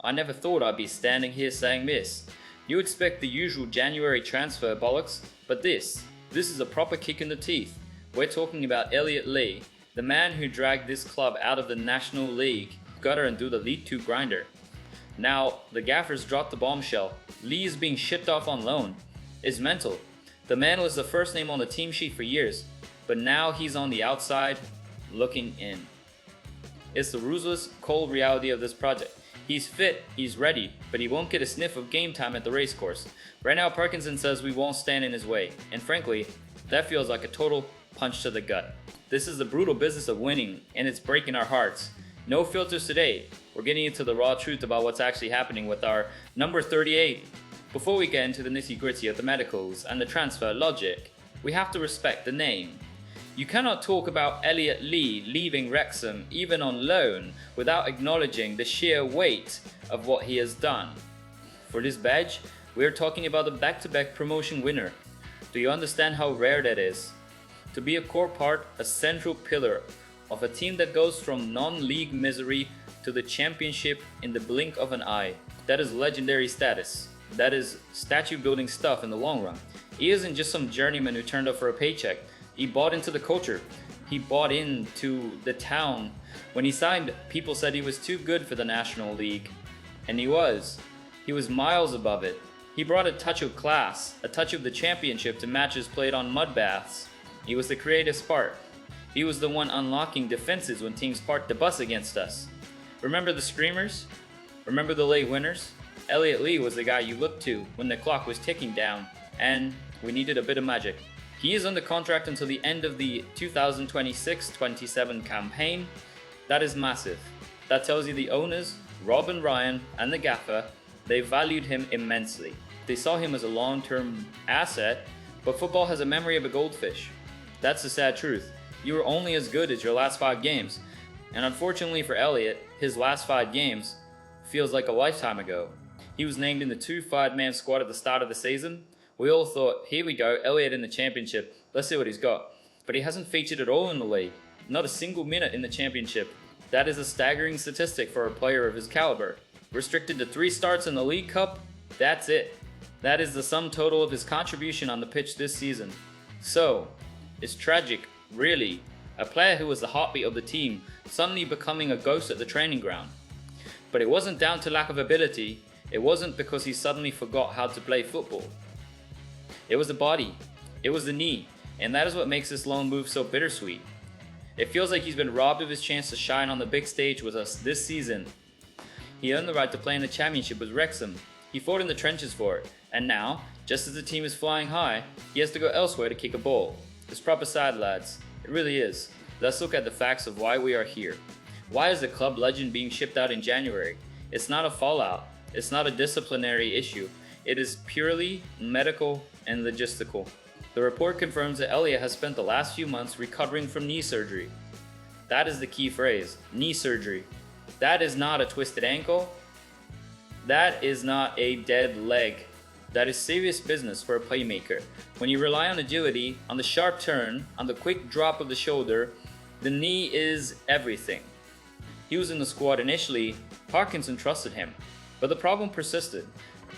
I never thought I'd be standing here saying this. You expect the usual January transfer bollocks, but this is a proper kick in the teeth. We're talking about Elliot Lee, the man who dragged this club out of the National League gutter and do the League 2 grinder. Now, the Gaffers dropped the bombshell. Lee is being shipped off on loan. It's mental. The man was the first name on the team sheet for years, but now he's on the outside, looking in. It's the ruthless, cold reality of this project. He's fit, he's ready, but he won't get a sniff of game time at the racecourse. Right now, Parkinson says we won't stand in his way, and frankly, that feels like a total punch to the gut. This is the brutal business of winning, and it's breaking our hearts. No filters today. We're getting into the raw truth about what's actually happening with our number 38. Before we get into the nitty-gritty of the medicals and the transfer logic, we have to respect the name. You cannot talk about Elliot Lee leaving Wrexham, even on loan, without acknowledging the sheer weight of what he has done. For this badge, we are talking about the back-to-back promotion winner. Do you understand how rare that is? To be a core part, a central pillar of a team that goes from non-league misery to the championship in the blink of an eye. That is legendary status. That is statue-building stuff in the long run. He isn't just some journeyman who turned up for a paycheck. He bought into the culture. He bought into the town. When he signed, people said he was too good for the National League. And he was. He was miles above it. He brought a touch of class, a touch of the championship to matches played on mud baths. He was the creative spark. He was the one unlocking defenses when teams parked the bus against us. Remember the screamers? Remember the late winners? Elliot Lee was the guy you looked to when the clock was ticking down, and we needed a bit of magic. He is under contract until the end of the 2026-27 campaign. That is massive. That tells you the owners, Rob and Ryan, and the Gaffer, they valued him immensely. They saw him as a long-term asset, but football has a memory of a goldfish. That's the sad truth. You were only as good as your last 5 games. And unfortunately for Elliot, his last 5 games feels like a lifetime ago. He was named in the 2 5-man squad at the start of the season. We all thought, here we go, Elliot in the championship, let's see what he's got. But he hasn't featured at all in the league, not a single minute in the championship. That is a staggering statistic for a player of his caliber. Restricted to 3 starts in the League Cup, that's it. That is the sum total of his contribution on the pitch this season. So, it's tragic, really. A player who was the heartbeat of the team suddenly becoming a ghost at the training ground. But it wasn't down to lack of ability, it wasn't because he suddenly forgot how to play football. It was the body, it was the knee, and that is what makes this loan move so bittersweet. It feels like he's been robbed of his chance to shine on the big stage with us this season. He earned the right to play in the championship with Wrexham. He fought in the trenches for it, and now, just as the team is flying high, he has to go elsewhere to kick a ball. It's proper sad, lads. It really is. Let's look at the facts of why we are here. Why is the club legend being shipped out in January? It's not a fallout. It's not a disciplinary issue. It is purely medical and logistical. The report confirms that Elliot has spent the last few months recovering from knee surgery. That is the key phrase, knee surgery. That is not a twisted ankle. That is not a dead leg. That is serious business for a playmaker. When you rely on agility, on the sharp turn, on the quick drop of the shoulder, the knee is everything. He was in the squad initially. Parkinson trusted him, but the problem persisted.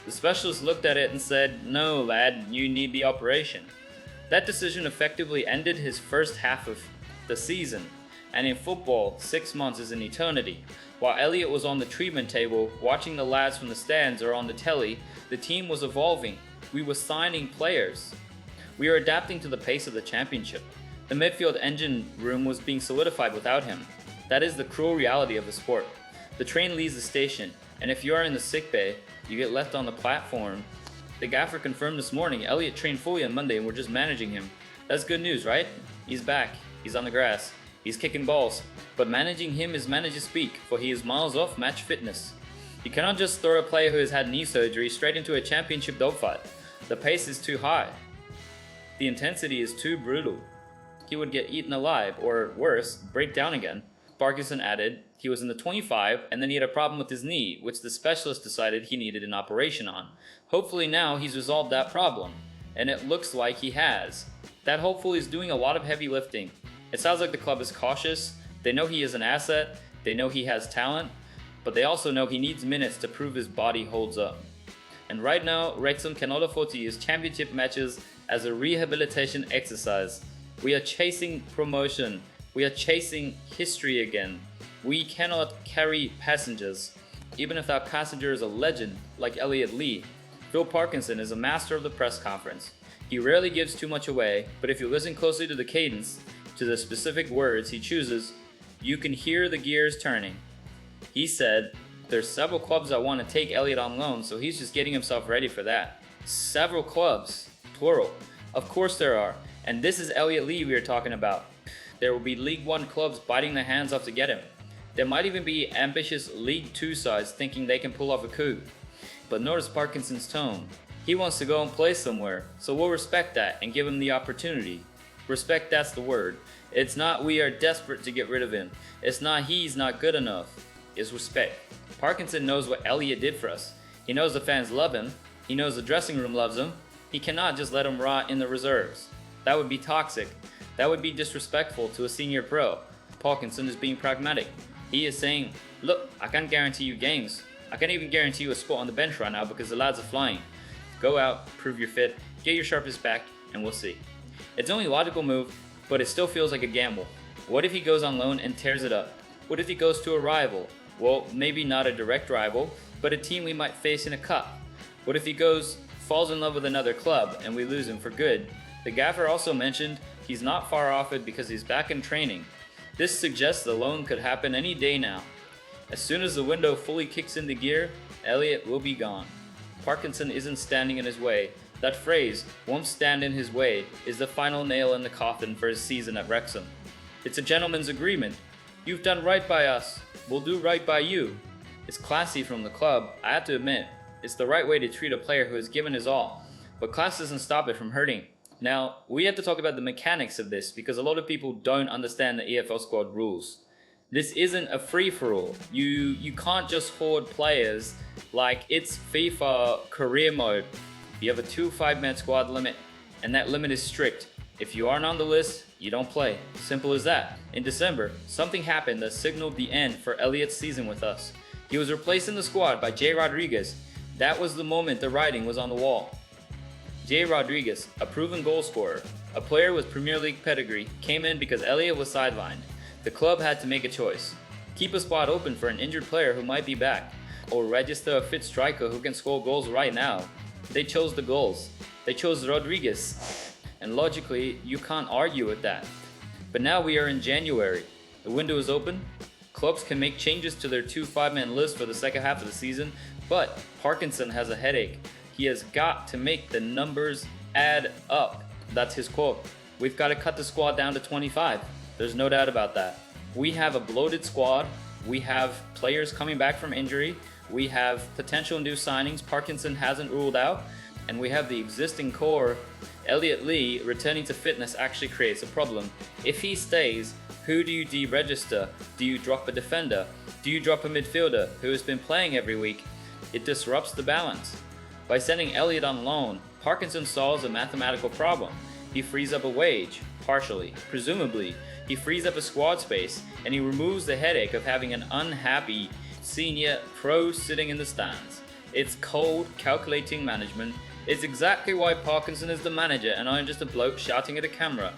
The specialist looked at it and said, "No, lad, you need the operation." That decision effectively ended his first half of the season, and in football, 6 months is an eternity. While Elliot was on the treatment table, watching the lads from the stands or on the telly, the team was evolving. We were signing players. We were adapting to the pace of the championship. The midfield engine room was being solidified without him. That is the cruel reality of the sport. The train leaves the station, and if you are in the sick bay, you get left on the platform. The Gaffer confirmed this morning Elliot trained fully on Monday and we're just managing him. That's good news, right? He's back. He's on the grass. He's kicking balls. But managing him is managers speak, for he is miles off match fitness. You cannot just throw a player who has had knee surgery straight into a championship dogfight. The pace is too high. The intensity is too brutal. He would get eaten alive, or worse, break down again. Parkinson added, he was in the 25 and then he had a problem with his knee, which the specialist decided he needed an operation on. Hopefully now he's resolved that problem, and it looks like he has. That hopefully is doing a lot of heavy lifting. It sounds like the club is cautious. They know he is an asset, they know he has talent, but they also know he needs minutes to prove his body holds up. And right now, Wrexham cannot afford to use championship matches as a rehabilitation exercise. We are chasing promotion. We are chasing history again. We cannot carry passengers. Even if our passenger is a legend like Elliot Lee, Phil Parkinson is a master of the press conference. He rarely gives too much away, but if you listen closely to the cadence, to the specific words he chooses, you can hear the gears turning. He said, "There's several clubs that want to take Elliot on loan, so he's just getting himself ready for that." Several clubs, plural. Of course there are, and this is Elliot Lee we are talking about. There will be League One clubs biting their hands off to get him. There might even be ambitious League Two sides thinking they can pull off a coup. But notice Parkinson's tone. He wants to go and play somewhere, so we'll respect that and give him the opportunity. Respect, that's the word. It's not we are desperate to get rid of him. It's not he's not good enough. It's respect. Parkinson knows what Elliot did for us. He knows the fans love him. He knows the dressing room loves him. He cannot just let him rot in the reserves. That would be toxic. That would be disrespectful to a senior pro. Parkinson is being pragmatic. He is saying, look, I can't guarantee you games. I can't even guarantee you a spot on the bench right now because the lads are flying. Go out, prove you're fit, get your sharpness back, and we'll see. It's only a logical move, but it still feels like a gamble. What if he goes on loan and tears it up? What if he goes to a rival? Well, maybe not a direct rival, but a team we might face in a cup. What if he falls in love with another club and we lose him for good? The Gaffer also mentioned he's not far off it because he's back in training. This suggests the loan could happen any day now. As soon as the window fully kicks into gear, Elliot will be gone. Parkinson isn't standing in his way. That phrase, "won't stand in his way," is the final nail in the coffin for his season at Wrexham. It's a gentleman's agreement. You've done right by us, we'll do right by you. It's classy from the club, I have to admit. It's the right way to treat a player who has given his all. But class doesn't stop it from hurting. Now, we have to talk about the mechanics of this because a lot of people don't understand the EFL squad rules. This isn't a free-for-all. You can't just hoard players like it's FIFA career mode. You have a 2 5-man squad limit, and that limit is strict. If you aren't on the list, you don't play. Simple as that. In December, something happened that signaled the end for Elliot's season with us. He was replaced in the squad by Jay Rodriguez. That was the moment the writing was on the wall. Jay Rodriguez, a proven goal scorer, a player with Premier League pedigree, came in because Elliot was sidelined. The club had to make a choice. Keep a spot open for an injured player who might be back, or register a fit striker who can score goals right now. They chose the goals. They chose Rodriguez. And logically, you can't argue with that. But now we are in January. The window is open. Clubs can make changes to their 2 5-man list for the second half of the season, but Parkinson has a headache. He has got to make the numbers add up. That's his quote. We've got to cut the squad down to 25. There's no doubt about that. We have a bloated squad. We have players coming back from injury. We have potential new signings Parkinson hasn't ruled out. And we have the existing core. Elliot Lee returning to fitness actually creates a problem. If he stays, who do you deregister? Do you drop a defender? Do you drop a midfielder who has been playing every week? It disrupts the balance. By sending Elliot on loan, Parkinson solves a mathematical problem. He frees up a wage, partially, presumably. He frees up a squad space, and he removes the headache of having an unhappy senior pro sitting in the stands. It's cold, calculating management. It's exactly why Parkinson is the manager and I'm just a bloke shouting at a camera.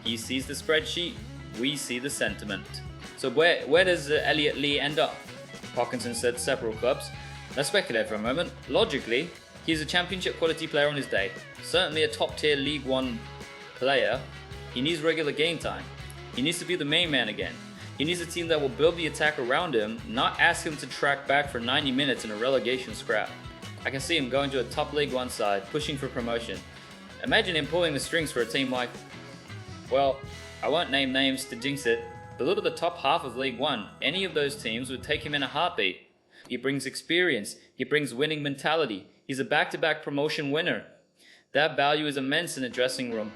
He sees the spreadsheet, we see the sentiment. So where does Elliot Lee end up? Parkinson said several clubs. Let's speculate for a moment. Logically, he's a championship quality player on his day. Certainly a top tier League One player. He needs regular game time. He needs to be the main man again. He needs a team that will build the attack around him, not ask him to track back for 90 minutes in a relegation scrap. I can see him going to a top League One side, pushing for promotion. Imagine him pulling the strings for a team like, well, I won't name names to jinx it, but look at the top half of League One. Any of those teams would take him in a heartbeat. He brings experience. He brings winning mentality. He's a back-to-back promotion winner. That value is immense in the dressing room.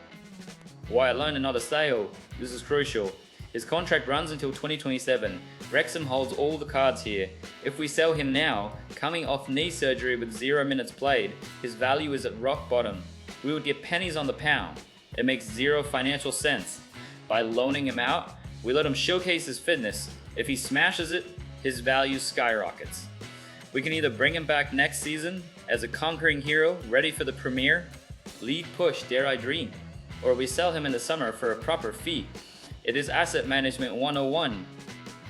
Why alone and not a sale? This is crucial. His contract runs until 2027. Wrexham holds all the cards here. If we sell him now, coming off knee surgery with 0 minutes played, his value is at rock bottom. We would get pennies on the pound. It makes zero financial sense. By loaning him out, we let him showcase his fitness. If he smashes it, his value skyrockets. We can either bring him back next season as a conquering hero ready for the Premier League push, dare I dream, or we sell him in the summer for a proper fee. It is asset management 101.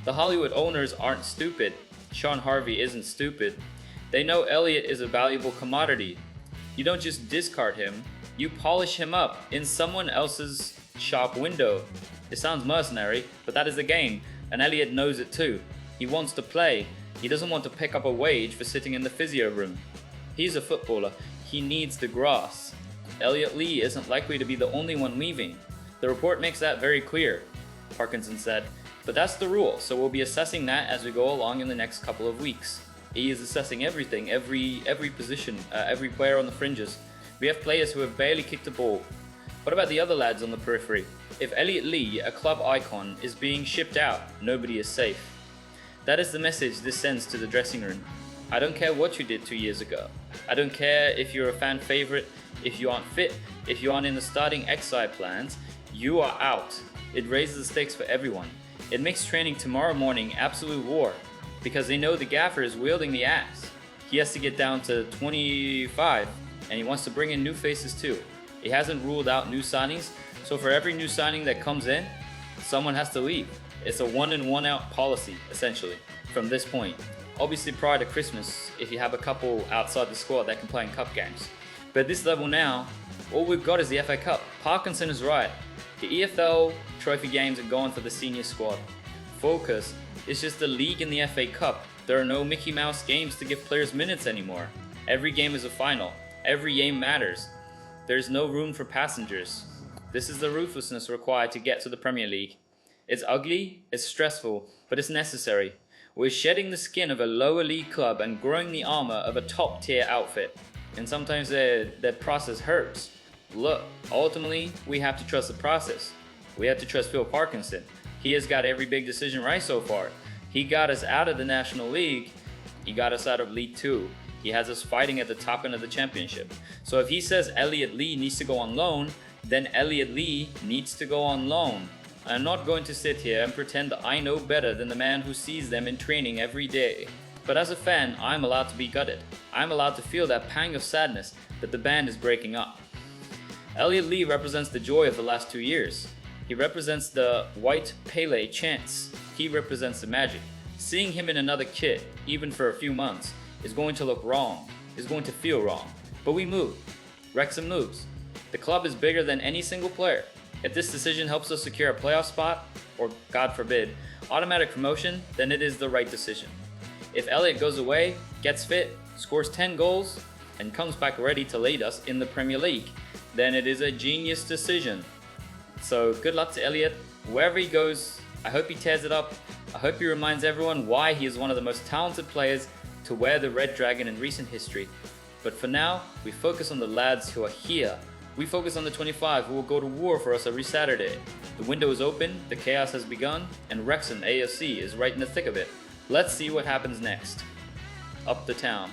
The Hollywood owners aren't stupid. Sean Harvey isn't stupid. They know Elliott is a valuable commodity. You don't just discard him, you polish him up in someone else's shop window. It sounds mercenary, but that is the game, and Elliott knows it too. He wants to play. He doesn't want to pick up a wage for sitting in the physio room. He's a footballer. He needs the grass. Elliott Lee isn't likely to be the only one leaving. The report makes that very clear, Parkinson said. But that's the rule, so we'll be assessing that as we go along in the next couple of weeks. He is assessing everything, every position, every player on the fringes. We have players who have barely kicked a ball. What about the other lads on the periphery? If Elliott Lee, a club icon, is being shipped out, nobody is safe. That is the message this sends to the dressing room. I don't care what you did 2 years ago. I don't care if you're a fan favorite, if you aren't fit, if you aren't in the starting X-side plans, you are out. It raises the stakes for everyone. It makes training tomorrow morning absolute war, because they know the Gaffer is wielding the axe. He has to get down to 25, and he wants to bring in new faces too. He hasn't ruled out new signings, so for every new signing that comes in, someone has to leave. It's a one in, one out policy, essentially, from this point. Obviously prior to Christmas, if you have a couple outside the squad that can play in cup games. But at this level now, all we've got is the FA Cup. Parkinson is right. The EFL trophy games are gone for the senior squad. Focus is just the league and the FA Cup. There are no Mickey Mouse games to give players minutes anymore. Every game is a final. Every game matters. There's no room for passengers. This is the ruthlessness required to get to the Premier League. It's ugly, it's stressful, but it's necessary. We're shedding the skin of a lower league club and growing the armor of a top tier outfit. And sometimes that process hurts. Look, ultimately, we have to trust the process. We have to trust Phil Parkinson. He has got every big decision right so far. He got us out of the National League. He got us out of League 2. He has us fighting at the top end of the championship. So if he says Elliott Lee needs to go on loan, then Elliott Lee needs to go on loan. I'm not going to sit here and pretend that I know better than the man who sees them in training every day. But as a fan, I'm allowed to be gutted. I'm allowed to feel that pang of sadness that the band is breaking up. Elliott Lee represents the joy of the last 2 years. He represents the white Pele chance. He represents the magic. Seeing him in another kit, even for a few months, is going to look wrong, is going to feel wrong. But we move. Wrexham moves. The club is bigger than any single player. If this decision helps us secure a playoff spot, or God forbid, automatic promotion, then it is the right decision. If Elliott goes away, gets fit, scores 10 goals, and comes back ready to lead us in the Premier League, then it is a genius decision. So good luck to Elliott. Wherever he goes, I hope he tears it up. I hope he reminds everyone why he is one of the most talented players to wear the Red Dragon in recent history. But for now, we focus on the lads who are here. We focus on the 25 who will go to war for us every Saturday. The window is open, the chaos has begun, and Wrexham AFC is right in the thick of it. Let's see what happens next. Up the town.